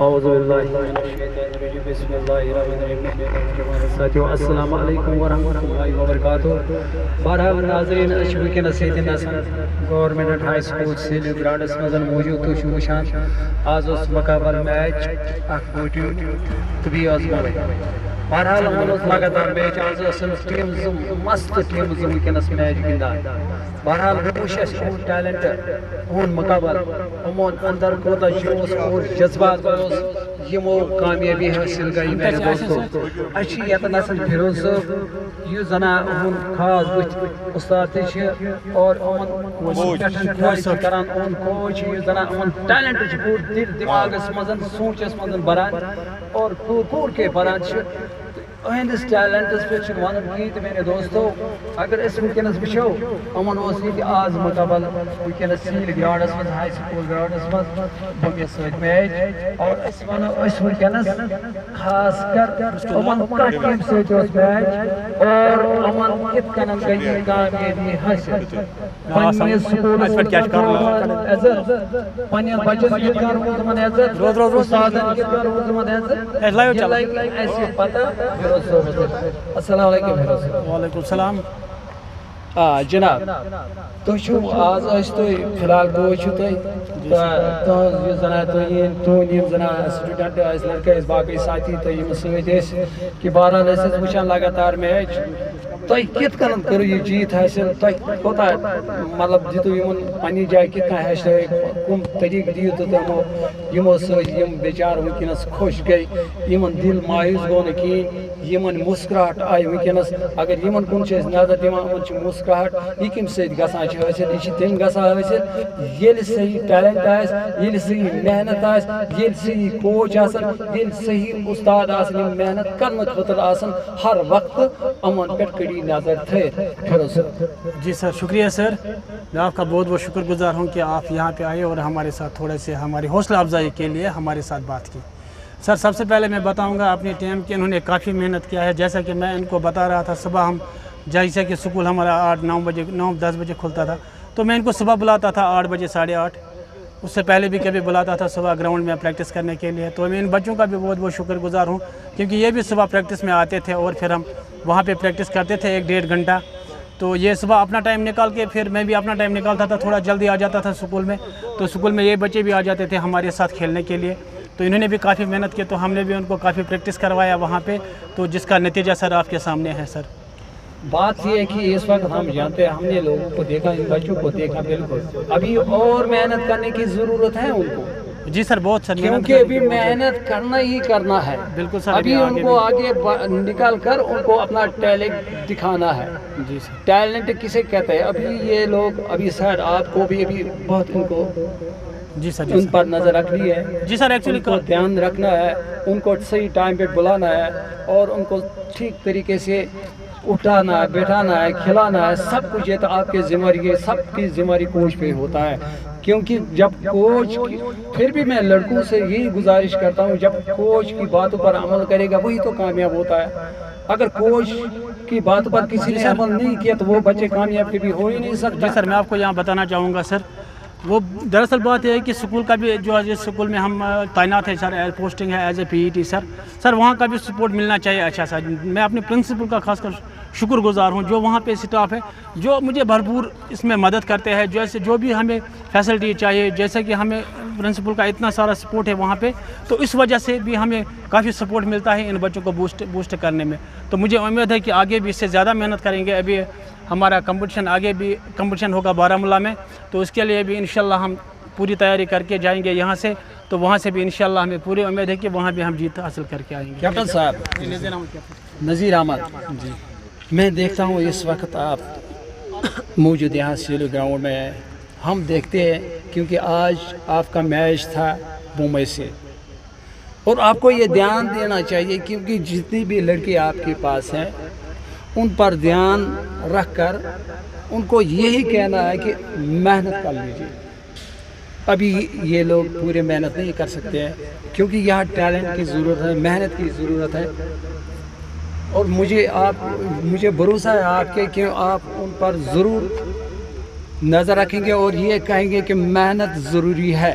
اعوذ باللہ من الشیطان الرجیم بسم اللہ الرحمن الرحیم ساتھیو السلام علیکم ورحمۃ اللہ وبرکاتہ. بہرحال ناظرین اس وٕنکٮ۪نس ییٚتٮ۪ن آسان گورمنٹ ہائی سکول سیلو گراؤنڈس منٛز موجود تُہۍ چھِو وٕچھان آز اوس مقابل میچ اکھ بوٗٹِو تہٕ بیٚیہِ ٲس بال. بہرحال یِمن اوس لگاتار میچ آز ٲسن ٹیٖم زٕ مست ٹیٖم زٕ وٕنکٮ۪نس میچ گِنٛدان. بہرحال وٕچھ اَسہِ یِہُنٛد ٹیلنٹ یِہُنٛد مقابل یِمن اندر کوٗتاہ جوش اور جذبات اوس یِمو کامیٲبی حٲصِل گٔے. میانہِ دوستو اَسہِ چھِ ییٚتٮ۪ن آسان فیروز صٲب یُس زَن یِہُنٛد خاص بٕتھِ اُستاد تہِ چھِ اور یِمن پٮ۪ٹھ چھِ کران یِہُنٛد کوچ یُس زَن یِمن ٹیلنٹ چھُ پوٗرٕ دِل دٮ۪ماغس منٛز سونٛچس منٛز بران اور پوٗرٕ کے بران چھِ. اہندس ٹیلنٹس پہ ون کہیں تو میرے دوستو اگر اس ونکس وچو یمن یہ آز مقابل ونکس سیل گراؤنڈس مز ہائی سکول گراؤنڈس مز بمس ست میچ اور ونس ونکس خاص کر یمن کت ٹیم ست میچ اور یمن کت کن گئی کامیابی حاصل پنس سکولس عزت پنن بچن کت کرو تمن عزت استادن کت کرو تمن عزت ایسے پتہ. السلام علیکم. وعلیکم السلام. جناب تُہۍ چھِو آز ٲسۍ تُہۍ فی الحال کوچ چھِو تُہۍ تُہنٛز یُس زن تُہنٛد یِم زن سٹوڈنٹ ٲسۍ لڑکہٕ ٲسۍ باقٕے ساتھی تُہۍ یِم سۭتۍ ٲسۍ کہِ بہرحال ٲسۍ أسۍ وٕچھان لگاتار میچ. تۄہہِ کِتھ کٔنۍ کٔرٕو یہِ جیٖت حٲصِل تۄہہِ کوتاہ مطلب دِتوٗ یِمن پننہِ جایہِ کِتھ کٔنۍ ہیٚچھنٲیِکھ کٕم طریٖقہٕ دِیِو تہٕ تِمو یِمو سۭتۍ یِم بِچارٕ وٕنکٮ۪نس خۄش گٔے یِمن دِل مایوٗس گوٚو نہٕ کِہیٖنۍ یِمن مُسکراہٹ آیہِ وٕنکٮ۪نس اگر یِمن کُن چھِ أسۍ نظر دِوان یِمن چھِ مُسکراہٹ یہِ کَمہِ سۭتۍ گژھان چھِ حٲصِل یہِ چھِ تٔمۍ گژھان حٲصِل ییٚلہِ صحیح ٹیلنٹ آسہِ ییٚلہِ صحیح محنت آسہِ ییٚلہِ صحیح کوچ آسن ییٚلہِ صحیح اُستاد آسن یِم محنت کرنہٕ خٲطرٕ آسن ہر وقتہٕ یِمن پٮ۪ٹھ کٔڑی نظر تھٲیِتھ. جی سر شکریہ سر. میں آپ کا بہت بہت شکر گزار ہوں کہ آپ یہاں پہ آئے اور ہمارے ساتھ تھوڑے سے ہماری حوصلہ افزائی کے لیے ہمارے ساتھ بات کی. سر سب سے پہلے میں بتاؤں گا اپنی ٹیم کی انہوں نے کافی محنت کیا ہے. جیسا کہ میں ان کو بتا رہا تھا صبح ہم جیسے کہ سکول ہمارا 8-9 بجے 9-10 بجے کھلتا تھا تو میں ان کو صبح بلاتا تھا 8 بجے 8:30. اس سے پہلے بھی کبھی بلاتا تھا صبح گراؤنڈ میں پریکٹس کرنے کے لیے. تو میں ان بچوں کا بھی بہت بہت شکر گزار ہوں کیونکہ یہ بھی صبح پریکٹس میں آتے تھے اور پھر ہم وہاں پہ پریکٹس کرتے تھے 1-1.5 گھنٹہ. تو یہ صبح اپنا ٹائم نکال کے پھر میں بھی اپنا ٹائم نکالتا تھا تھوڑا جلدی آ جاتا تھا سکول میں. تو سکول میں یہ بچے بھی آ جاتے تھے ہمارے ساتھ کھیلنے کے لیے. تو انہوں نے بھی کافی محنت کی تو ہم نے بھی ان کو کافی پریکٹس کروایا وہاں پہ تو جس کا نتیجہ سر آپ کے سامنے ہے. سر بات یہ ہے کہ اس وقت ہم جانتے ہیں ہم نے لوگوں کو دیکھا ان بچوں کو دیکھا بالکل ابھی اور محنت کرنے کی ضرورت ہے ان کو. جی سر بہت سر کیونکہ ابھی محنت کرنا ہی کرنا ہے. بالکل سر ابھی ان کو آگے نکال کر ان کو اپنا ٹیلنٹ دکھانا ہے. جی سر ٹیلنٹ کسے کہتے ہیں ابھی یہ لوگ ابھی سر آپ کو بھی ابھی بہت ان کو جی سر ان پر نظر رکھنی ہے. جی سر ایکچولی کو دھیان رکھنا ہے ان کو صحیح ٹائم پہ بلانا ہے اور ان کو ٹھیک طریقے سے اٹھانا ہے بیٹھانا ہے کھلانا ہے سب کچھ. یہ تو آپ کے ذمہ یہ سب کی ذمہ کوچ پہ ہوتا ہے کیونکہ جب کوچ پھر بھی میں لڑکوں سے یہی گزارش کرتا ہوں جب کوچ کی باتوں پر عمل کرے گا وہی تو کامیاب ہوتا ہے. اگر کوچ کی باتوں پر کسی نے عمل نہیں کیا تو وہ بچے کامیاب کبھی ہو ہی نہیں سکتے. جی سر میں آپ کو یہاں بتانا چاہوں گا سر وہ دراصل بات یہ ہے کہ سکول کا بھی جو جس سکول میں ہم تعینات ہے سر پوسٹنگ ہے ایز اے PET سر وہاں کا بھی سپورٹ ملنا چاہیے اچھا سا. میں اپنے پرنسپل کا خاص کر شکر گزار ہوں جو وہاں پہ اسٹاف ہے جو مجھے بھرپور اس میں مدد کرتے ہیں جیسے جو بھی ہمیں فیسلٹی چاہیے جیسے کہ ہمیں پرنسپل کا اتنا سارا سپورٹ ہے وہاں پہ تو اس وجہ سے بھی ہمیں کافی سپورٹ ملتا ہے ان بچوں کو بوسٹ کرنے میں. تو مجھے امید ہے کہ آگے بھی اس سے زیادہ محنت کریں گے. ابھی ہمارا آگے بھی کمپٹیشن ہوگا بارہمولہ میں تو اس کے لیے بھی انشاءاللہ ہم پوری تیاری کر کے جائیں گے یہاں سے. تو وہاں سے بھی انشاءاللہ ہمیں پوری امید ہے کہ وہاں بھی ہم جیت حاصل کر کے آئیں گے. کیپٹن صاحب نذیر احمد جی میں دیکھتا ہوں اس وقت آپ موجود یہاں سیلو گراؤنڈ میں ہم دیکھتے ہیں کیونکہ آج آپ کا میچ تھا ممبئی سے اور آپ کو یہ دھیان دینا چاہیے کیونکہ جتنی بھی لڑکے آپ کے پاس ہیں ان پر دھیان رکھ کر ان کو یہی کہنا ہے کہ محنت کر لیجیے. ابھی یہ لوگ پورے محنت نہیں کر سکتے ہیں کیونکہ یہاں ٹیلنٹ کی ضرورت ہے محنت کی ضرورت ہے اور مجھے بھروسہ ہے آپ کے کہ آپ ان پر ضرور نظر رکھیں گے اور یہ کہیں گے کہ محنت ضروری ہے